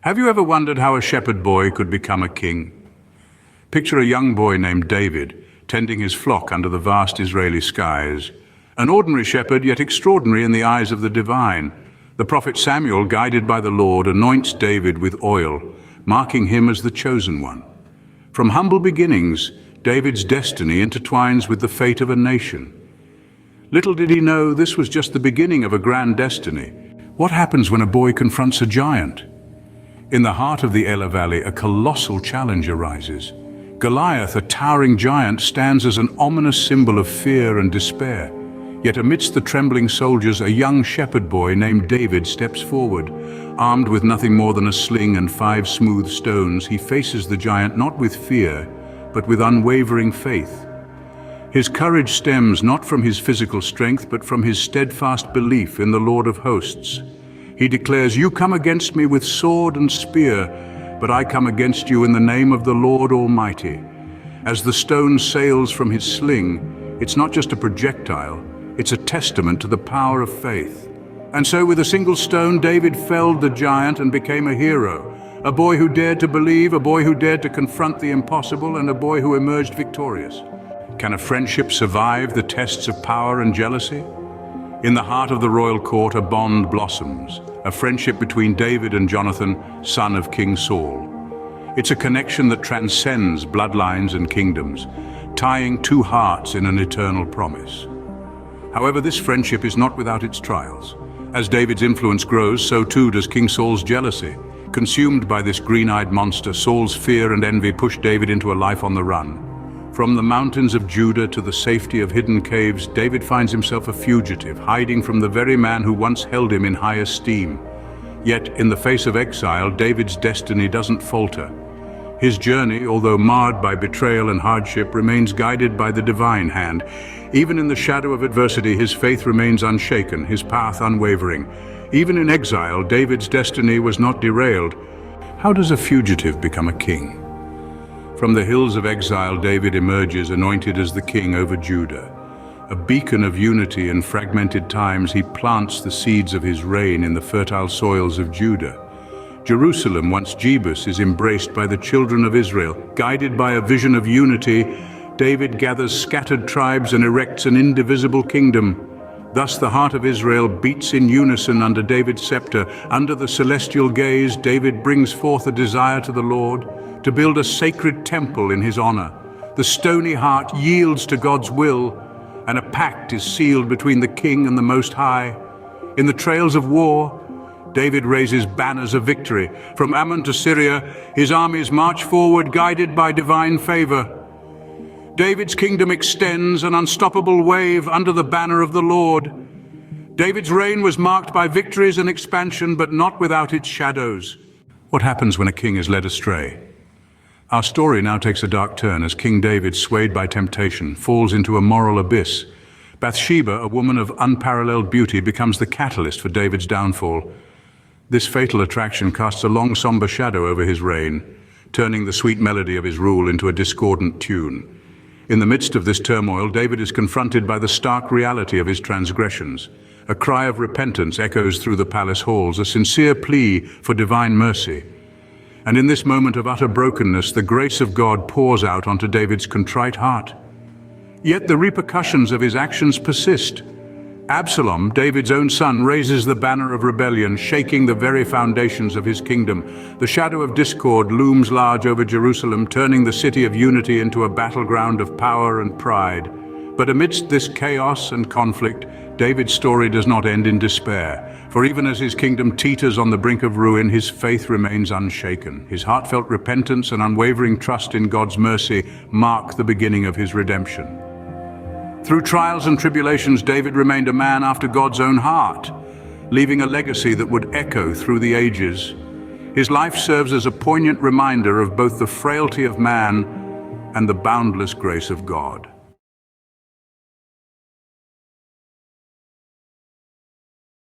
Have you ever wondered how a shepherd boy could become a king? Picture a young boy named David, tending his flock under the vast Israeli skies. An ordinary shepherd, yet extraordinary in the eyes of the divine. The prophet Samuel, guided by the Lord, anoints David with oil, marking him as the chosen one. From humble beginnings, David's destiny intertwines with the fate of a nation. Little did he know this was just the beginning of a grand destiny. What happens when a boy confronts a giant? In the heart of the Elah Valley, a colossal challenge arises. Goliath, a towering giant, stands as an ominous symbol of fear and despair. Yet amidst the trembling soldiers, a young shepherd boy named David steps forward. Armed with nothing more than a sling and 5 smooth stones, he faces the giant not with fear, but with unwavering faith. His courage stems not from his physical strength, but from his steadfast belief in the Lord of hosts. He declares, "You come against me with sword and spear, but I come against you in the name of the Lord Almighty." As the stone sails from his sling, it's not just a projectile, it's a testament to the power of faith. And so with a single stone, David felled the giant and became a hero. A boy who dared to believe, a boy who dared to confront the impossible, and a boy who emerged victorious. Can a friendship survive the tests of power and jealousy? In the heart of the royal court, a bond blossoms, a friendship between David and Jonathan, son of King Saul. It's a connection that transcends bloodlines and kingdoms, tying 2 hearts in an eternal promise. However, this friendship is not without its trials. As David's influence grows, so too does King Saul's jealousy. Consumed by this green-eyed monster, Saul's fear and envy push David into a life on the run. From the mountains of Judah to the safety of hidden caves, David finds himself a fugitive, hiding from the very man who once held him in high esteem. Yet, in the face of exile, David's destiny doesn't falter. His journey, although marred by betrayal and hardship, remains guided by the divine hand. Even in the shadow of adversity, his faith remains unshaken, his path unwavering. Even in exile, David's destiny was not derailed. How does a fugitive become a king? From the hills of exile, David emerges anointed as the king over Judah. A beacon of unity in fragmented times, he plants the seeds of his reign in the fertile soils of Judah. Jerusalem, once Jebus, is embraced by the children of Israel. Guided by a vision of unity, David gathers scattered tribes and erects an indivisible kingdom. Thus the heart of Israel beats in unison under David's scepter. Under the celestial gaze, David brings forth a desire to the Lord, to build a sacred temple in his honor. The stony heart yields to God's will, and a pact is sealed between the king and the Most High. In the trails of war, David raises banners of victory. From Ammon to Syria, his armies march forward, guided by divine favor. David's kingdom extends, an unstoppable wave under the banner of the Lord. David's reign was marked by victories and expansion, but not without its shadows. What happens when a king is led astray? Our story now takes a dark turn as King David, swayed by temptation, falls into a moral abyss. Bathsheba, a woman of unparalleled beauty, becomes the catalyst for David's downfall. This fatal attraction casts a long, somber shadow over his reign, turning the sweet melody of his rule into a discordant tune. In the midst of this turmoil, David is confronted by the stark reality of his transgressions. A cry of repentance echoes through the palace halls, a sincere plea for divine mercy. And in this moment of utter brokenness, the grace of God pours out onto David's contrite heart. Yet the repercussions of his actions persist. Absalom, David's own son, raises the banner of rebellion, shaking the very foundations of his kingdom. The shadow of discord looms large over Jerusalem, turning the city of unity into a battleground of power and pride. But amidst this chaos and conflict, David's story does not end in despair. For even as his kingdom teeters on the brink of ruin, his faith remains unshaken. His heartfelt repentance and unwavering trust in God's mercy mark the beginning of his redemption. Through trials and tribulations, David remained a man after God's own heart, leaving a legacy that would echo through the ages. His life serves as a poignant reminder of both the frailty of man and the boundless grace of God.